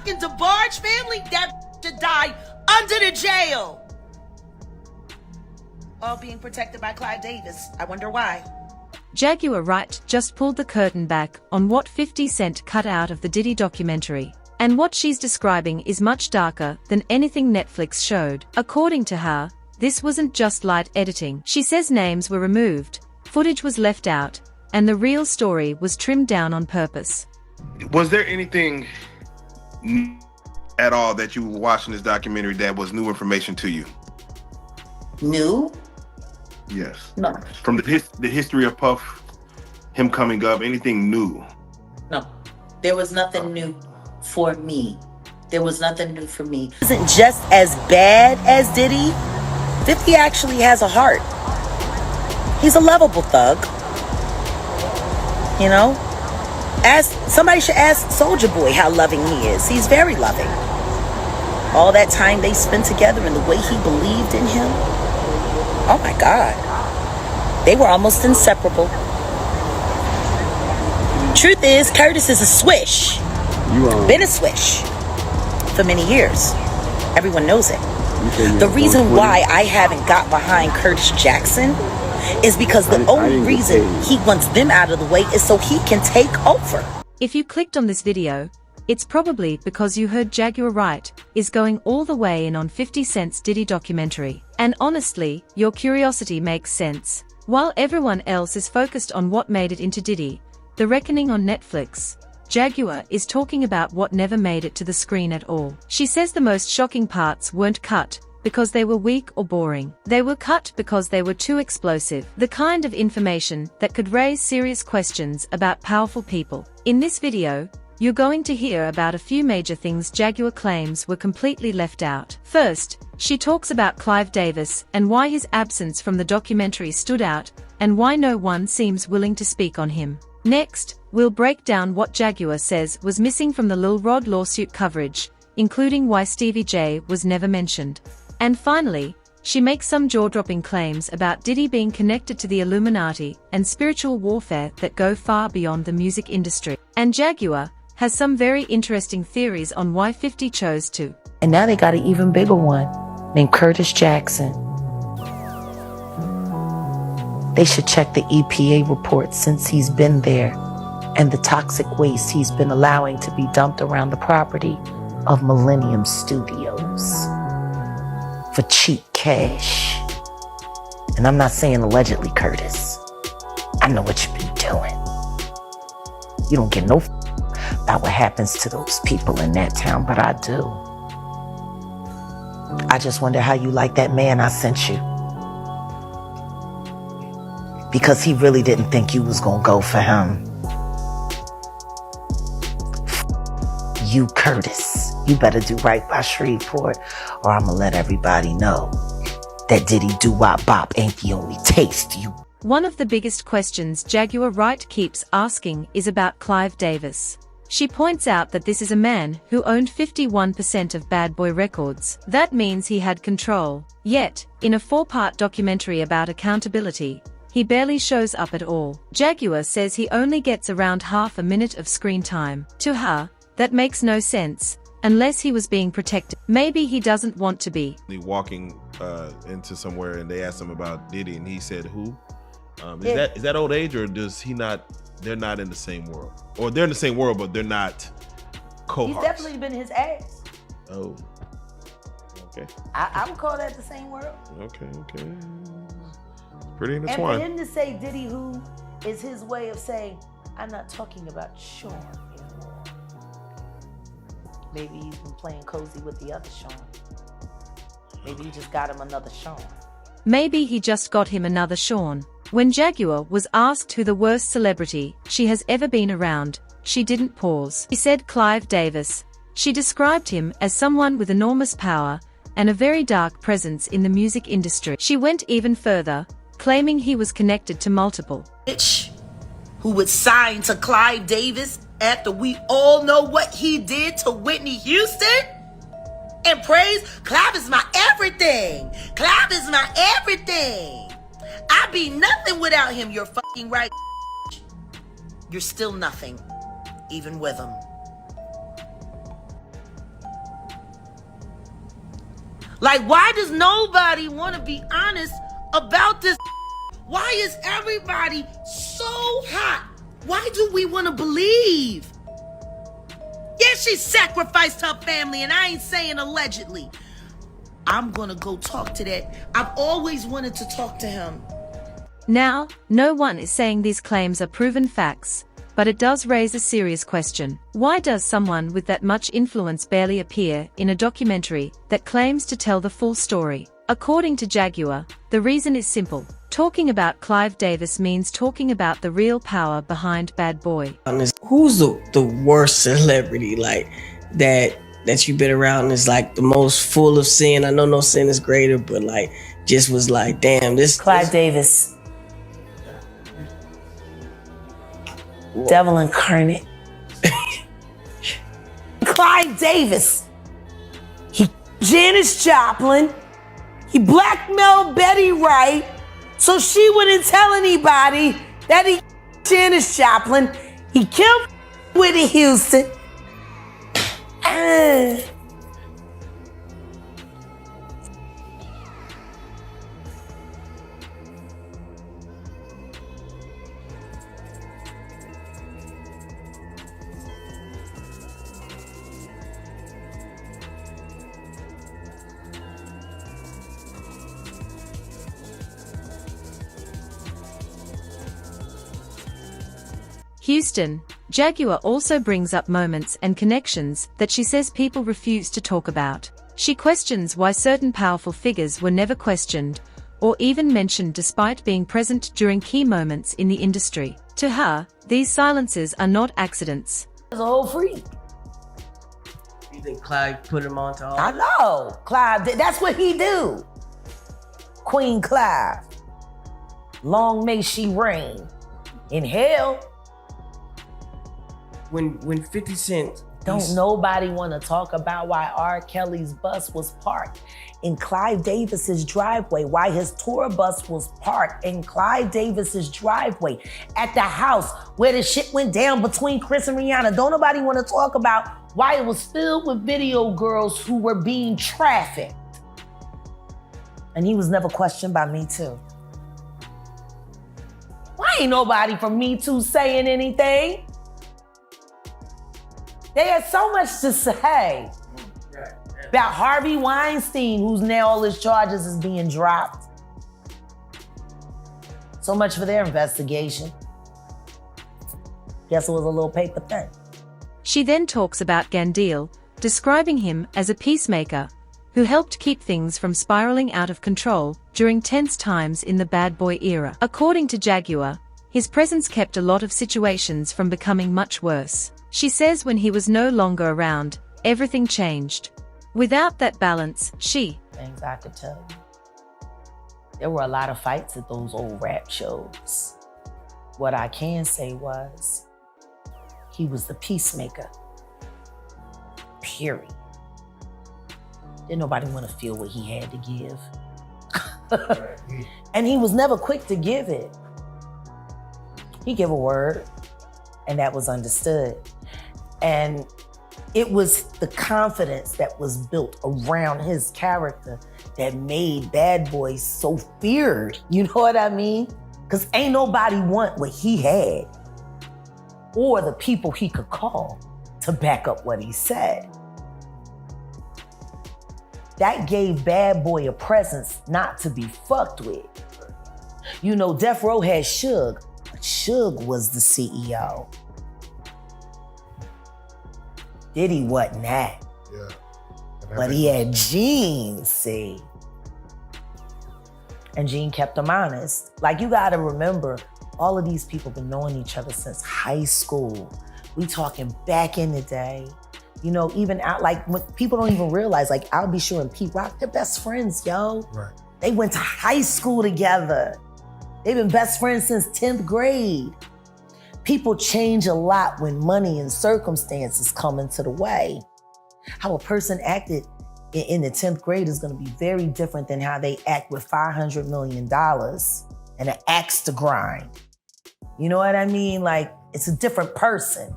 fucking DeBarge family, that should die under the jail. All being protected by Clive Davis. I wonder why. Jaguar Wright just pulled the curtain back on what 50 Cent cut out of the Diddy documentary. And what she's describing is much darker than anything Netflix showed. According to her, this wasn't just light editing. She says names were removed, footage was left out, and the real story was trimmed down on purpose. Was there anything at all that you were watching this documentary that was new information to you? New? Yes. No. From the history of Puff, him coming up, anything new? No. There was nothing new for me. There was nothing new for me. Isn't just as bad as Diddy. 50 actually has a heart. He's a lovable thug. You know? Somebody should ask Soulja Boy how loving he is. He's very loving. All that time they spent together and the way he believed in him. Oh my God. They were almost inseparable. Truth is, Curtis is a swish. Been a swish for many years. Everyone knows it. The reason why I haven't got behind Curtis Jackson is because the only reason he wants them out of the way is so he can take over. If you clicked on this video, it's probably because you heard Jaguar Wright is going all the way in on 50 Cent's Diddy documentary. And honestly, your curiosity makes sense. While everyone else is focused on what made it into Diddy, The Reckoning on Netflix, Jaguar is talking about what never made it to the screen at all. She says the most shocking parts weren't cut because they were weak or boring. They were cut because they were too explosive. The kind of information that could raise serious questions about powerful people. In this video, you're going to hear about a few major things Jaguar claims were completely left out. First, she talks about Clive Davis and why his absence from the documentary stood out and why no one seems willing to speak on him. Next, we'll break down what Jaguar says was missing from the Lil Rod lawsuit coverage, including why Stevie J was never mentioned. And finally, she makes some jaw-dropping claims about Diddy being connected to the Illuminati and spiritual warfare that go far beyond the music industry. And Jaguar has some very interesting theories on why 50 chose to. And now they got an even bigger one named Curtis Jackson. They should check the EPA report since he's been there and the toxic waste he's been allowing to be dumped around the property of Millennium Studios for cheap cash. And I'm not saying allegedly, Curtis. I know what you've been doing. You don't get no about what happens to those people in that town, but I do. I just wonder how you like that man I sent you. Because he really didn't think you was gonna go for him. You, Curtis, you better do right by Shreveport, or I'ma let everybody know that Diddy Doo-Wop Bop ain't the only taste you. One of the biggest questions Jaguar Wright keeps asking is about Clive Davis. She points out that this is a man who owned 51% of Bad Boy Records. That means he had control. Yet, in a 4-part documentary about accountability, he barely shows up at all. Jaguar says he only gets around half a minute of screen time. To her, that makes no sense, unless he was being protected. Maybe he doesn't want to be. Walking into somewhere and they asked him about Diddy and he said who? Is that old age, or does he not? They're not in the same world, or they're in the same world, but they're not cohorts. He's definitely been his ex. Oh, okay. I would call that the same world. Okay. Pretty And intertwined. for him to say Diddy who is his way of saying, I'm not talking about Sean anymore. Maybe he's been playing cozy with the other Sean. Maybe he just got him another Sean. Maybe he just got him another Sean. When Jaguar was asked who the worst celebrity she has ever been around, she didn't pause. She said Clive Davis. She described him as someone with enormous power and a very dark presence in the music industry. She went even further, claiming he was connected to multiple Bitch who would sign to Clive Davis after we all know what he did to Whitney Houston? And praise, Clive is my everything. Clive is my everything. I'd be nothing without him. You're fucking right. You're still nothing, even with him. Like, why does nobody want to be honest about this? Why is everybody so hot? Why do we want to believe? Yeah, she sacrificed her family, and I ain't saying allegedly. I'm gonna go talk to that. I've always wanted to talk to him. Now, no one is saying these claims are proven facts, but it does raise a serious question. Why does someone with that much influence barely appear in a documentary that claims to tell the full story? According to Jaguar, the reason is simple. Talking about Clive Davis means talking about the real power behind Bad Boy. Who's the worst celebrity like that you've been around and is like the most full of sin? I know no sin is greater, but like just was like, damn, this Clive Davis. Devil incarnate. Clive Davis. He Janis Joplin. He blackmailed Betty Wright so she wouldn't tell anybody that he Janis Joplin. He killed Whitney Houston. Houston, Jaguar also brings up moments and connections that she says people refuse to talk about. She questions why certain powerful figures were never questioned or even mentioned despite being present during key moments in the industry. To her, these silences are not accidents. He's a whole freak. You think Clive put him on to all? I know. Clive, that's what he do. Queen Clive. Long may she reign in hell. When 50 Cent Don't nobody want to talk about why R. Kelly's bus was parked in Clive Davis's driveway, why his tour bus was parked in Clive Davis's driveway at the house where the shit went down between Chris and Rihanna. Don't nobody want to talk about why it was filled with video girls who were being trafficked. And he was never questioned by Me Too. Why ain't nobody from Me Too saying anything? They had so much to say about Harvey Weinstein, who's now all his charges is being dropped. So much for their investigation. Guess it was a little paper thing. She then talks about Gandil, describing him as a peacemaker who helped keep things from spiraling out of control during tense times in the Bad Boy era. According to Jaguar, his presence kept a lot of situations from becoming much worse. She says when he was no longer around, everything changed. Without that balance, Things I could tell you. There were a lot of fights at those old rap shows. What I can say was, he was the peacemaker. Period. Didn't nobody want to feel what he had to give. And he was never quick to give it. He gave a word, and that was understood. And it was the confidence that was built around his character that made Bad Boy so feared. You know what I mean? Because ain't nobody want what he had or the people he could call to back up what he said. That gave Bad Boy a presence not to be fucked with. You know, Death Row had Suge, but Suge was the CEO. Diddy wasn't that. Yeah. But he had Gene, see. And Gene kept him honest. Like, you gotta remember, all of these people been knowing each other since high school. We talking back in the day. You know, even out, like, when people don't even realize, like, I'll Be Sure and Pete Rock, they're best friends, yo. Right. They went to high school together. They've been best friends since 10th grade. People change a lot when money and circumstances come into the way. How a person acted in the 10th grade is gonna be very different than how they act with $500 million and an axe to grind. You know what I mean? Like, it's a different person.